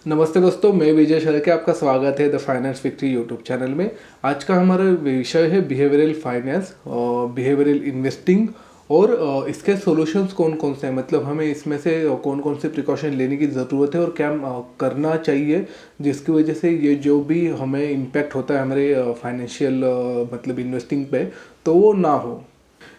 नमस्ते दोस्तों, मैं विजय शर्के, आपका स्वागत है the finance factory YouTube channel में। आज का हमारा विषय है बिहेवियरल फाइनेंस और बिहेवियरल इन्वेस्टिंग और इसके सॉल्यूशंस कौन कौन से हैं, मतलब हमें इसमें से कौन कौन से प्रिकॉशन लेने की ज़रूरत है और क्या करना चाहिए जिसकी वजह से ये जो भी हमें इम्पैक्ट होता है हमारे फाइनेंशियल मतलब इन्वेस्टिंग पे, तो वो ना हो।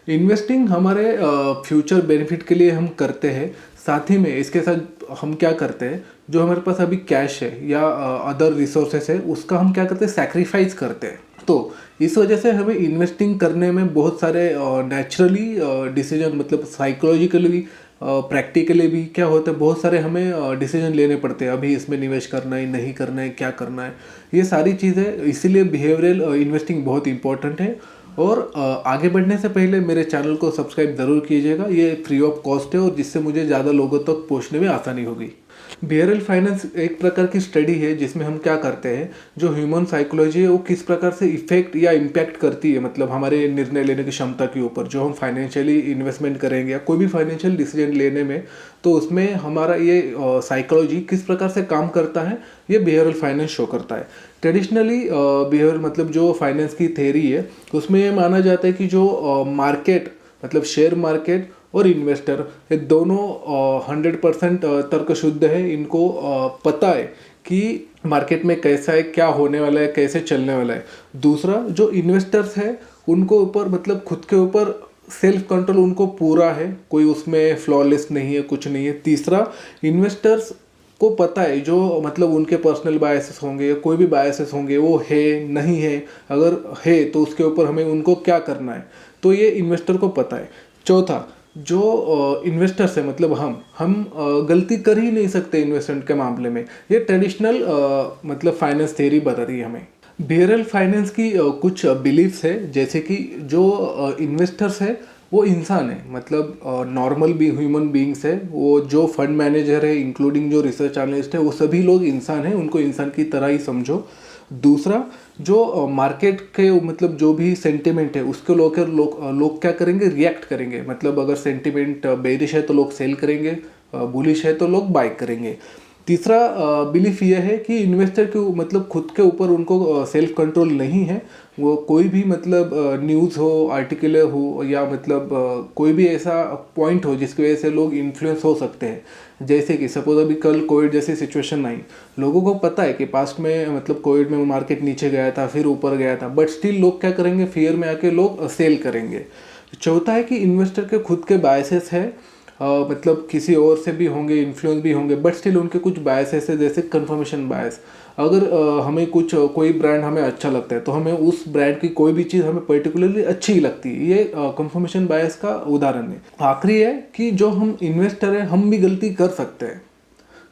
इन्वेस्टिंग हमारे फ्यूचर बेनिफिट के लिए हम करते हैं। साथ ही में इसके साथ हम क्या करते हैं, जो हमारे पास अभी कैश है या अदर रिसोर्सेस है उसका हम क्या करते हैं, सैक्रिफाइस करते हैं। तो इस वजह से हमें इन्वेस्टिंग करने में बहुत सारे नेचुरली डिसीजन, मतलब साइकोलॉजिकली प्रैक्टिकली भी क्या होता है, बहुत सारे हमें डिसीजन लेने पड़ते हैं। अभी इसमें निवेश करना है, नहीं करना है, क्या करना है, ये सारी चीज़ें। इसीलिए बिहेवियरल इन्वेस्टिंग बहुत इंपॉर्टेंट है। और आगे बढ़ने से पहले मेरे चैनल को सब्सक्राइब ज़रूर कीजिएगा, ये फ्री ऑफ कॉस्ट है और जिससे मुझे ज़्यादा लोगों तक पहुंचने में आसानी होगी। बिहेवियरल फाइनेंस एक प्रकार की स्टडी है जिसमें हम क्या करते हैं, जो ह्यूमन साइकोलॉजी है वो किस प्रकार से इफेक्ट या इम्पैक्ट करती है, मतलब हमारे निर्णय लेने की क्षमता के ऊपर, जो हम फाइनेंशियली इन्वेस्टमेंट करेंगे या कोई भी फाइनेंशियल डिसीजन लेने में, तो उसमें हमारा ये साइकोलॉजी किस प्रकार से काम करता है, ये बिहेवियरल फाइनेंस शो करता है। ट्रेडिशनली बिहेवियर मतलब जो फाइनेंस की थेरी है उसमें ये माना जाता है कि जो मार्केट मतलब शेयर मार्केट और इन्वेस्टर ये दोनों 100% तर्क शुद्ध है। इनको पता है कि मार्केट में कैसा है, क्या होने वाला है, कैसे चलने वाला है। दूसरा, जो इन्वेस्टर्स है उनको ऊपर मतलब खुद के ऊपर सेल्फ कंट्रोल उनको पूरा है, कोई उसमें फ्लॉलेस नहीं है, कुछ नहीं है। तीसरा, इन्वेस्टर्स को पता है जो मतलब उनके पर्सनल बायसेस होंगे या कोई भी बायसेस होंगे वो है नहीं है, अगर है तो उसके ऊपर हमें उनको क्या करना है, तो ये इन्वेस्टर को पता है। चौथा, जो इन्वेस्टर्स है मतलब हम गलती कर ही नहीं सकते इन्वेस्टमेंट के मामले में, ये ट्रेडिशनल मतलब फाइनेंस थ्योरी बता रही है हमें। बिहेवियरल फाइनेंस की कुछ बिलीफ्स है, जैसे कि जो इन्वेस्टर्स है वो इंसान है, मतलब नॉर्मल भी ह्यूमन बीइंग्स है। वो जो फंड मैनेजर है इंक्लूडिंग जो रिसर्च एनालिस्ट है वो सभी लोग इंसान हैं, उनको इंसान की तरह ही समझो। दूसरा, जो मार्केट के मतलब जो भी सेंटिमेंट है उसके लोग क्या करेंगे, रिएक्ट करेंगे। मतलब अगर सेंटिमेंट बेरिश है तो लोग सेल करेंगे, बुलिश है तो लोग बाय करेंगे। तीसरा बिलीफ ये है कि इन्वेस्टर के मतलब खुद के ऊपर उनको सेल्फ कंट्रोल नहीं है। वो कोई भी मतलब न्यूज़ हो, आर्टिकल हो या मतलब कोई भी ऐसा पॉइंट हो जिसकी वजह से लोग इन्फ्लुएंस हो सकते हैं। जैसे कि सपोज अभी कल कोविड जैसी सिचुएशन आई, लोगों को पता है कि पास्ट में मतलब कोविड में मार्केट नीचे गया था फिर ऊपर गया था, बट स्टिल लोग क्या करेंगे, फियर में आके लोग सेल करेंगे। चौथा है कि इन्वेस्टर के खुद के बायसेस है, मतलब किसी और से भी होंगे, इन्फ्लुएंस भी होंगे, बट स्टिल उनके कुछ बायसेस है, जैसे कंफर्मेशन बायस। अगर हमें कोई ब्रांड हमें अच्छा लगता है तो हमें उस ब्रांड की कोई भी चीज़ हमें पर्टिकुलरली अच्छी ही लगती है, ये कंफर्मेशन बायस का उदाहरण है। आखिरी है कि जो हम इन्वेस्टर है हम भी गलती कर सकते हैं।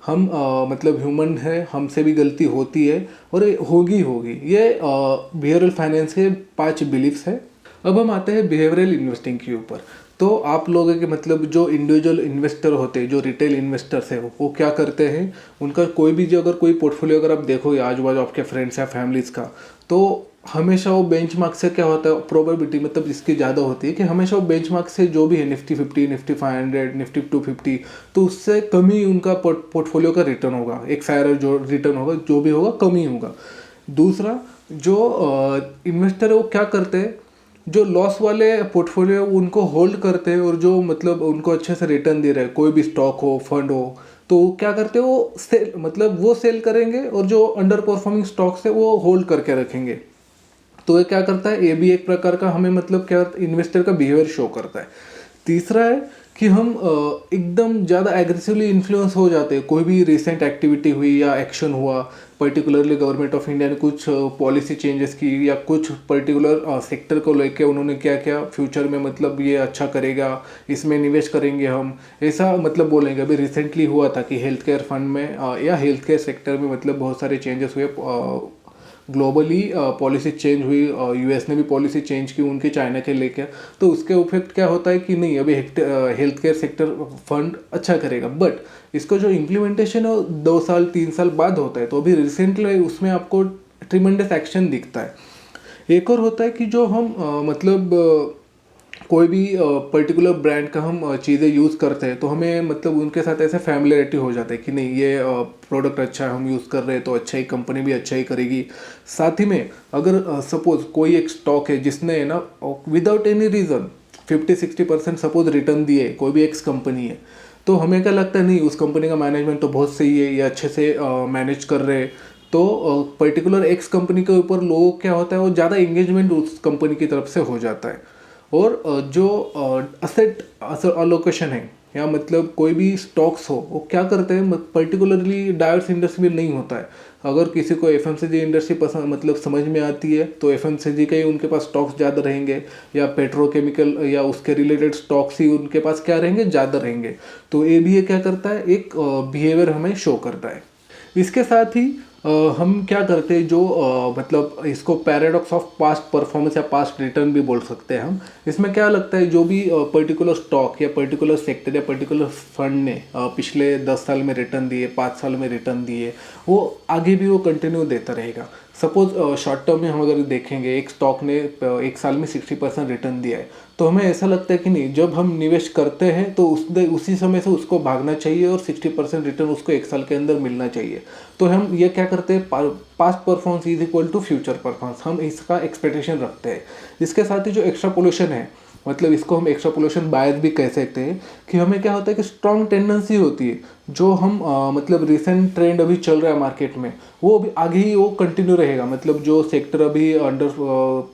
हम मतलब ह्यूमन है, हमसे भी गलती होती है और ये होगी। ये बिहेवियरल फाइनेंस के 5 बिलीफ्स है। अब हम आते हैं बिहेवियरल इन्वेस्टिंग के ऊपर। तो आप लोगों के मतलब जो इंडिविजुअल इन्वेस्टर होते हैं, जो रिटेल इन्वेस्टर्स है, वो क्या करते हैं, उनका कोई भी जो अगर कोई पोर्टफोलियो अगर आप देखोगे आजू बाजू आपके फ्रेंड्स या फैमिलीज़ का, तो हमेशा वो बेंचमार्क से क्या होता है, प्रोबेबिलिटी मतलब इसकी ज़्यादा होती है कि हमेशा वो बेंचमार्क से जो भी है निफ्टी 50, निफ्टी 500, निफ्टी 250, तो उससे कम ही उनका पोर्टफोलियो का रिटर्न होगा। एक सारा जो रिटर्न होगा जो भी होगा कम ही होगा। दूसरा, जो इन्वेस्टर है वो क्या करते हैं, जो लॉस वाले पोर्टफोलियो उनको होल्ड करते हैं और जो मतलब उनको अच्छे से रिटर्न दे रहे हैं, कोई भी स्टॉक हो, फंड हो, तो क्या करते हैं वो सेल मतलब वो सेल करेंगे और जो अंडर परफॉर्मिंग स्टॉक्स है वो होल्ड करके रखेंगे। तो ये क्या करता है, ये भी एक प्रकार का हमें मतलब क्या इन्वेस्टर का बिहेवियर शो करता है। तीसरा है कि हम एकदम ज़्यादा एग्रेसिवली इन्फ्लुएंस हो जाते हैं। कोई भी रिसेंट एक्टिविटी हुई या एक्शन हुआ, पर्टिकुलरली गवर्नमेंट ऑफ इंडिया ने कुछ पॉलिसी चेंजेस की या कुछ पर्टिकुलर सेक्टर को लेके उन्होंने क्या क्या फ्यूचर में मतलब ये अच्छा करेगा, इसमें निवेश करेंगे हम, ऐसा मतलब बोलेंगे। अभी रिसेंटली हुआ था कि हेल्थ केयर फंड में या हेल्थ केयर सेक्टर में मतलब बहुत सारे चेंजेस हुए, ग्लोबली पॉलिसी चेंज हुई, यूएस ने भी पॉलिसी चेंज की उनके चाइना के लेकर। तो उसके इफेक्ट क्या होता है कि नहीं, अभी हेल्थ केयर सेक्टर फंड अच्छा करेगा, बट इसको जो इम्प्लीमेंटेशन है 2 साल 3 साल बाद होता है। तो अभी रिसेंटली उसमें आपको ट्रिमेंडस एक्शन दिखता है। एक और होता है कि जो हम मतलब कोई भी पर्टिकुलर ब्रांड का हम चीज़ें यूज़ करते हैं तो हमें मतलब उनके साथ ऐसे फैमिलियरिटी हो जाता है कि नहीं ये प्रोडक्ट अच्छा है, हम यूज़ कर रहे हैं तो अच्छा ही, कंपनी भी अच्छा ही करेगी। साथ ही में अगर सपोज कोई एक स्टॉक है जिसने ना without any reason 50-60% suppose return दिए, कोई भी एक्स कंपनी है, तो हमें क्या लगता है नहीं उस कंपनी का मैनेजमेंट तो बहुत सही है, ये अच्छे से मैनेज कर रहे हैं। तो पर्टिकुलर एक्स कंपनी के ऊपर लोगों क्या होता है, वो ज़्यादा एंगेजमेंट उस कंपनी की तरफ से हो जाता है। और जो असेट अलोकेशन है या मतलब कोई भी स्टॉक्स हो, वो क्या करते हैं, पर्टिकुलरली डायवर्स इंडस्ट्री में नहीं होता है। अगर किसी को एफएमसीजी इंडस्ट्री पसंद मतलब समझ में आती है तो एफएमसीजी का ही उनके पास स्टॉक्स ज़्यादा रहेंगे, या पेट्रोकेमिकल या उसके रिलेटेड स्टॉक्स ही उनके पास क्या रहेंगे, ज़्यादा रहेंगे। तो ये भी ये क्या करता है, एक बिहेवियर हमें शो करता है। इसके साथ ही हम क्या करते हैं, जो मतलब इसको पैराडॉक्स ऑफ पास्ट परफॉर्मेंस या पास्ट रिटर्न भी बोल सकते हैं हम। इसमें क्या लगता है, जो भी पर्टिकुलर स्टॉक या पर्टिकुलर सेक्टर या पर्टिकुलर फंड ने पिछले 10 साल में रिटर्न दिए, 5 साल में रिटर्न दिए, वो आगे भी वो कंटिन्यू देता रहेगा। सपोज शॉर्ट टर्म में हम अगर देखेंगे, एक स्टॉक ने एक साल में 60% रिटर्न दिया है, तो हमें ऐसा लगता है कि नहीं, जब हम निवेश करते हैं तो उसी समय से उसको भागना चाहिए और 60% रिटर्न उसको एक साल के अंदर मिलना चाहिए। तो हम ये क्या करते हैं, past performance is equal to future performance, हम इसका एक्सपेक्टेशन रखते हैं। इसके साथ ही जो एक्स्ट्रापोलेशन है, मतलब इसको हम एक्स्ट्रापोलेशन बायस भी कह सकते हैं, कि हमें क्या होता है कि स्ट्रॉन्ग टेंडेंसी होती है, जो हम मतलब रिसेंट ट्रेंड अभी चल रहा है मार्केट में, वो अभी आगे ही वो कंटिन्यू रहेगा। मतलब जो सेक्टर अभी अंडर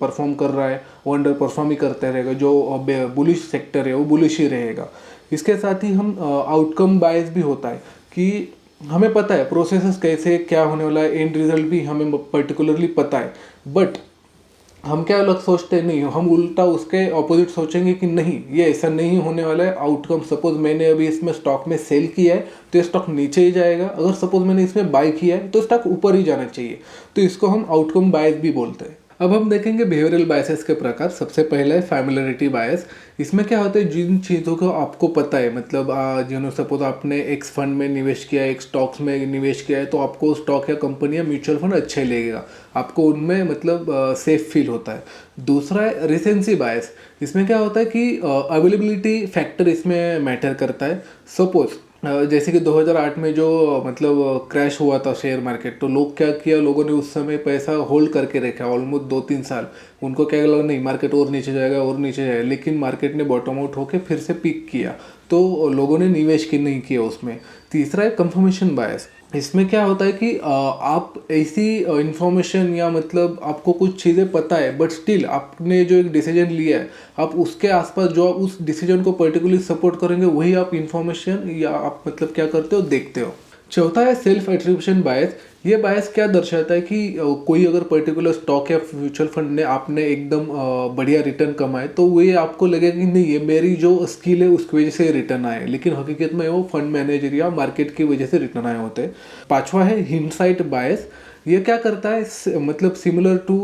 परफॉर्म कर रहा है वो अंडर परफॉर्म ही करते रहेगा, जो बुलिश सेक्टर है वो बुलिश ही रहेगा। इसके साथ ही हम आउटकम बायस भी होता है, कि हमें पता है प्रोसेसेस कैसे क्या होने वाला है, एंड रिजल्ट भी हमें पर्टिकुलरली पता है, बट हम क्या अलग सोचते नहीं, हम उल्टा उसके ऑपोजिट सोचेंगे कि नहीं ये ऐसा नहीं होने वाला है। आउटकम, सपोज मैंने अभी इसमें स्टॉक में सेल किया है तो ये स्टॉक नीचे ही जाएगा, अगर सपोज मैंने इसमें बाय किया है तो स्टॉक ऊपर ही जाना चाहिए। तो इसको हम आउटकम बायस भी बोलते हैं। अब हम देखेंगे बिहेवियरल बायसेस के प्रकार। सबसे पहला है फैमिलियरिटी बायस। इसमें क्या होता है, जिन चीज़ों को आपको पता है, मतलब सपोज आपने एक फंड में निवेश किया है, एक स्टॉक्स में निवेश किया है, तो आपको स्टॉक या कंपनी या म्यूचुअल फंड अच्छे लगेगा, आपको उनमें मतलब सेफ फील होता है। दूसरा है रिसेंसी बायस। इसमें क्या होता है कि अवेलेबिलिटी फैक्टर इसमें मैटर करता है। सपोज जैसे कि 2008 में जो मतलब क्रैश हुआ था शेयर मार्केट, तो लोग क्या किया, लोगों ने उस समय पैसा होल्ड करके रखा ऑलमोस्ट 2-3 साल। उनको क्या लगा, नहीं मार्केट और नीचे जाएगा और नीचे जाएगा, लेकिन मार्केट ने बॉटम आउट होकर फिर से पीक किया, तो लोगों ने निवेश की नहीं किया उसमें। तीसरा है कंफर्मेशन बायस। इसमें क्या होता है कि आप ऐसी इंफॉर्मेशन या मतलब आपको कुछ चीज़ें पता है, बट स्टिल आपने जो एक डिसीजन लिया है, आप उसके आसपास जो आप उस डिसीजन को पर्टिकुलरली सपोर्ट करेंगे, वही आप इंफॉर्मेशन या आप मतलब क्या करते हो, देखते हो। चौथा है सेल्फ एट्रीब्यूशन बायस। ये बायस क्या दर्शाता है कि कोई अगर पर्टिकुलर स्टॉक या म्यूचुअल फंड ने आपने एकदम बढ़िया रिटर्न कमाए, तो वो ये आपको लगेगा कि नहीं ये मेरी जो स्किल है उसकी वजह से रिटर्न आए, लेकिन हकीकत में वो फंड मैनेजर या मार्केट की वजह से रिटर्न आए होते हैं। पांचवा है हिंडसाइट बायस। ये क्या करता है, मतलब सिमिलर टू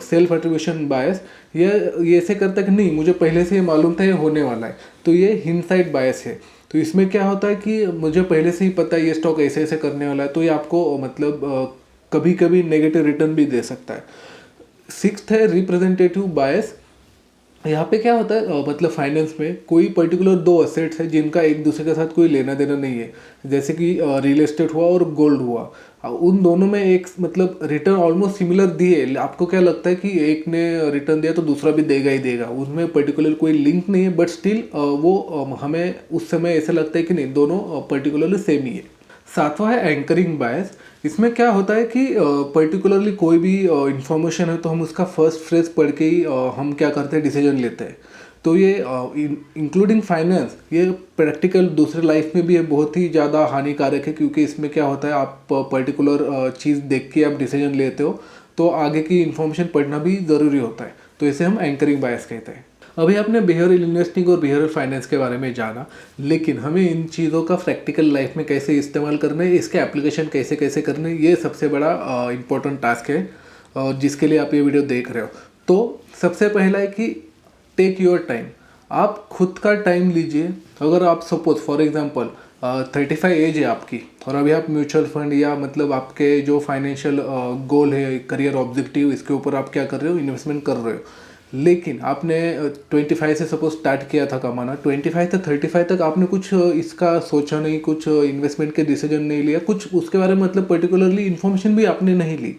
सेल्फ एट्रीब्यूशन बायस, ये ऐसे करता है कि नहीं मुझे पहले से ये मालूम था ये होने वाला है, तो ये हिंडसाइट बायस है। तो इसमें क्या होता है कि मुझे पहले से ही पता है ये स्टॉक ऐसे ऐसे करने वाला है, तो ये आपको मतलब कभी कभी नेगेटिव रिटर्न भी दे सकता है। सिक्स्थ है रिप्रेजेंटेटिव बायस। यहाँ पे क्या होता है, मतलब फाइनेंस में कोई पर्टिकुलर दो असेट्स है जिनका एक दूसरे के साथ कोई लेना देना नहीं है, जैसे कि रियल एस्टेट हुआ और गोल्ड हुआ। उन दोनों में एक मतलब रिटर्न ऑलमोस्ट सिमिलर दिए, आपको क्या लगता है कि एक ने रिटर्न दिया तो दूसरा भी देगा ही देगा, उसमें पर्टिकुलर कोई लिंक नहीं है, बट स्टिल वो हमें उस समय ऐसा लगता है कि नहीं दोनों पर्टिकुलरली सेम ही है। सातवां है एंकरिंग बायस। इसमें क्या होता है कि पर्टिकुलरली कोई भी इंफॉर्मेशन है तो हम उसका फर्स्ट फ्रेज पढ़ के ही हम क्या करते हैं, डिसीजन लेते हैं। तो ये इंक्लूडिंग फाइनेंस, ये प्रैक्टिकल दूसरे लाइफ में भी ये बहुत ही ज़्यादा हानिकारक है, क्योंकि इसमें क्या होता है, आप पर्टिकुलर चीज़ देख के आप डिसीजन लेते हो, तो आगे की इन्फॉर्मेशन पढ़ना भी ज़रूरी होता है। तो इसे हम एंकरिंग बायस कहते हैं। अभी आपने बिहेवियरल इन्वेस्टिंग और बिहेवियरल फाइनेंस के बारे में जाना, लेकिन हमें इन चीज़ों का प्रैक्टिकल लाइफ में कैसे इस्तेमाल करना है, इसके एप्लीकेशन कैसे कैसे करने हैं, ये सबसे बड़ा इम्पोर्टेंट टास्क है, जिसके लिए आप ये वीडियो देख रहे हो। तो सबसे पहला है कि टेक योर टाइम। आप खुद का टाइम लीजिए। अगर आप सपोज फॉर एग्जांपल 35 एज है आपकी, और अभी आप म्यूचुअल फंड या मतलब आपके जो फाइनेंशियल गोल है, करियर ऑब्जेक्टिव, इसके ऊपर आप क्या कर रहे हो, इन्वेस्टमेंट कर रहे हो, लेकिन आपने 25 से सपोज स्टार्ट किया था कमाना, 25 से 35 तक आपने कुछ इसका सोचा नहीं, कुछ इन्वेस्टमेंट के डिसीजन नहीं लिया, कुछ उसके बारे में मतलब पर्टिकुलरली इन्फॉर्मेशन भी आपने नहीं ली।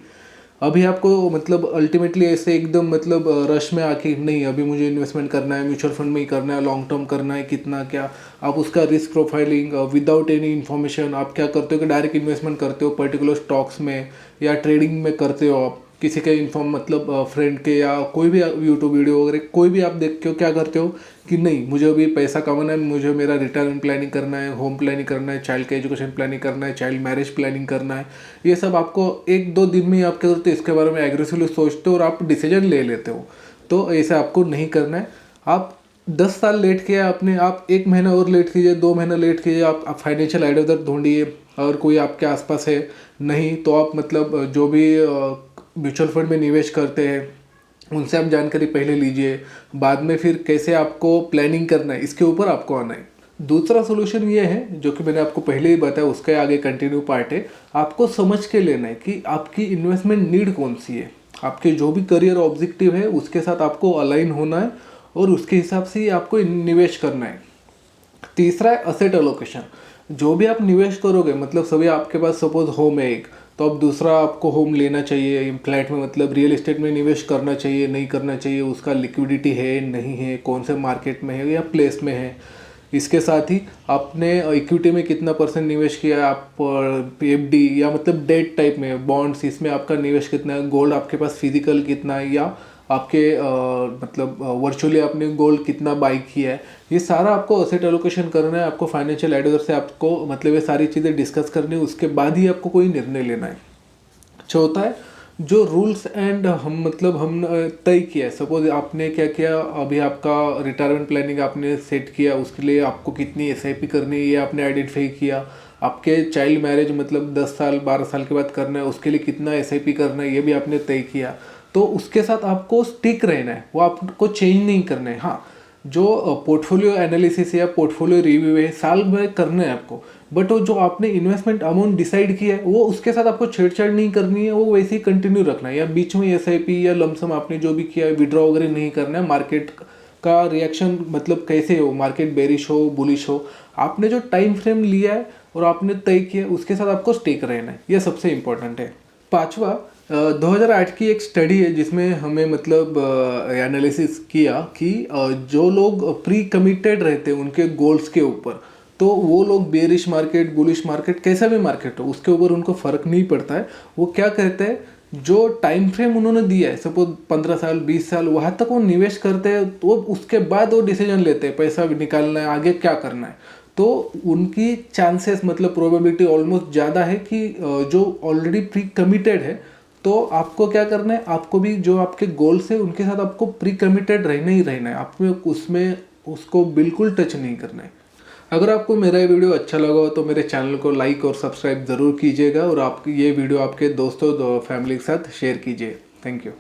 अभी आपको मतलब अल्टीमेटली ऐसे एकदम मतलब रश में आके नहीं अभी मुझे इन्वेस्टमेंट करना है, म्यूचुअल फंड में ही करना है, लॉन्ग टर्म करना है, कितना क्या, आप उसका risk profiling without any information आप क्या करते हो कि डायरेक्ट इन्वेस्टमेंट करते हो पर्टिकुलर स्टॉक्स में या ट्रेडिंग में करते हो। आप किसी के इन्फॉर्म मतलब फ्रेंड के या कोई भी यूट्यूब वीडियो वगैरह कोई भी आप देख के हो क्या करते हो कि नहीं मुझे अभी पैसा कमाना है, मुझे मेरा रिटायरमेंट प्लानिंग करना है, होम प्लानिंग करना है, चाइल्ड का एजुकेशन प्लानिंग करना है, चाइल्ड मैरिज प्लानिंग करना है। ये सब आपको 1-2 दिन में ही आप क्या करते हो इसके बारे में एग्रेसिवली सोचते हो और आप डिसीजन ले लेते हो। तो ऐसा आपको नहीं करना है। आप 10 साल लेट किया आपने, आप 1 महीना और लेट कीजिए, 2 महीना लेट कीजिए, आप फाइनेंशियल एडवाइजर ढूंढिए। और कोई आपके आसपास है नहीं तो आप मतलब जो भी म्यूचुअल फंड में निवेश करते हैं उनसे आप जानकारी पहले लीजिए, बाद में फिर कैसे आपको प्लानिंग करना है इसके ऊपर आपको आना है। दूसरा सोल्यूशन ये है जो कि मैंने आपको पहले ही बताया, उसके आगे कंटिन्यू पार्ट है। आपको समझ के लेना है कि आपकी इन्वेस्टमेंट नीड कौन सी है, आपके जो भी करियर ऑब्जेक्टिव है उसके साथ आपको अलाइन होना है और उसके हिसाब से ही आपको निवेश करना है। तीसरा है असेट एलोकेशन। जो भी आप निवेश करोगे मतलब सभी आपके पास सपोज होम है एक, तो अब दूसरा आपको होम लेना चाहिए, फ्लैट में मतलब रियल एस्टेट में निवेश करना चाहिए नहीं करना चाहिए, उसका लिक्विडिटी है नहीं है, कौन से मार्केट में है या प्लेस में है। इसके साथ ही आपने इक्विटी में कितना परसेंट निवेश किया है, आप एफडी या मतलब डेट टाइप में बॉन्ड्स इसमें आपका निवेश कितना है, गोल्ड आपके पास फिजिकल कितना है या आपके मतलब वर्चुअली आपने गोल्ड कितना बाई किया है। ये सारा आपको असेट एलोकेशन करना है, आपको फाइनेंशियल एडवाइजर से आपको मतलब ये सारी चीज़ें डिस्कस करनी है, उसके बाद ही आपको कोई निर्णय लेना है। चौथा है जो रूल्स एंड हम तय किया है। सपोज आपने क्या किया, अभी आपका रिटायरमेंट प्लानिंग आपने सेट किया, उसके लिए आपको कितनी एसआईपी करनी है ये आपने आइडेंटिफाई किया। आपके चाइल्ड मैरिज मतलब 10 साल 12 साल के बाद करना है, उसके लिए कितना एसआईपी करना है ये भी आपने तय किया। तो उसके साथ आपको स्टिक रहना है, वो आपको चेंज नहीं करना है। हाँ, जो पोर्टफोलियो एनालिसिस या पोर्टफोलियो रिव्यू है साल में करना है आपको, बट वो जो आपने इन्वेस्टमेंट अमाउंट डिसाइड किया है वो उसके साथ आपको छेड़छाड़ नहीं करनी है, वो वैसे ही कंटिन्यू रखना है। या बीच में एसआईपी या लमसम आपने जो भी किया है विड्रॉ वगैरह नहीं करना है। मार्केट का रिएक्शन मतलब कैसे हो, मार्केट बेरिश हो बुलिश हो, आपने जो टाइम फ्रेम लिया है और आपने तय किया उसके साथ आपको स्टिक रहना है, यह सबसे इंपॉर्टेंट है। पांचवा 2008 की एक स्टडी है जिसमें हमें मतलब एनालिसिस किया कि जो लोग प्री कमिटेड रहते हैं उनके गोल्स के ऊपर, तो वो लोग बेरिश मार्केट बुलिश मार्केट कैसा भी मार्केट हो उसके ऊपर उनको फ़र्क नहीं पड़ता है। वो क्या कहते हैं, जो टाइम फ्रेम उन्होंने दिया है सपोज 15 साल 20 साल वहाँ तक वो निवेश करते हैं, तो उसके बाद वो डिसीजन लेते हैं पैसा निकालना है आगे क्या करना है। तो उनकी चांसेस मतलब प्रोबेबिलिटी ऑलमोस्ट ज़्यादा है कि जो ऑलरेडी प्री कमिटेड है, तो आपको क्या करना है, आपको भी जो आपके गोल्स है उनके साथ आपको प्री कमिटेड रहना ही रहना है, आपको उसमें उसको बिल्कुल टच नहीं करना है। अगर आपको मेरा ये वीडियो अच्छा लगा हो तो मेरे चैनल को लाइक और सब्सक्राइब ज़रूर कीजिएगा और आप ये वीडियो आपके दोस्तों फैमिली के साथ शेयर कीजिए। Thank you.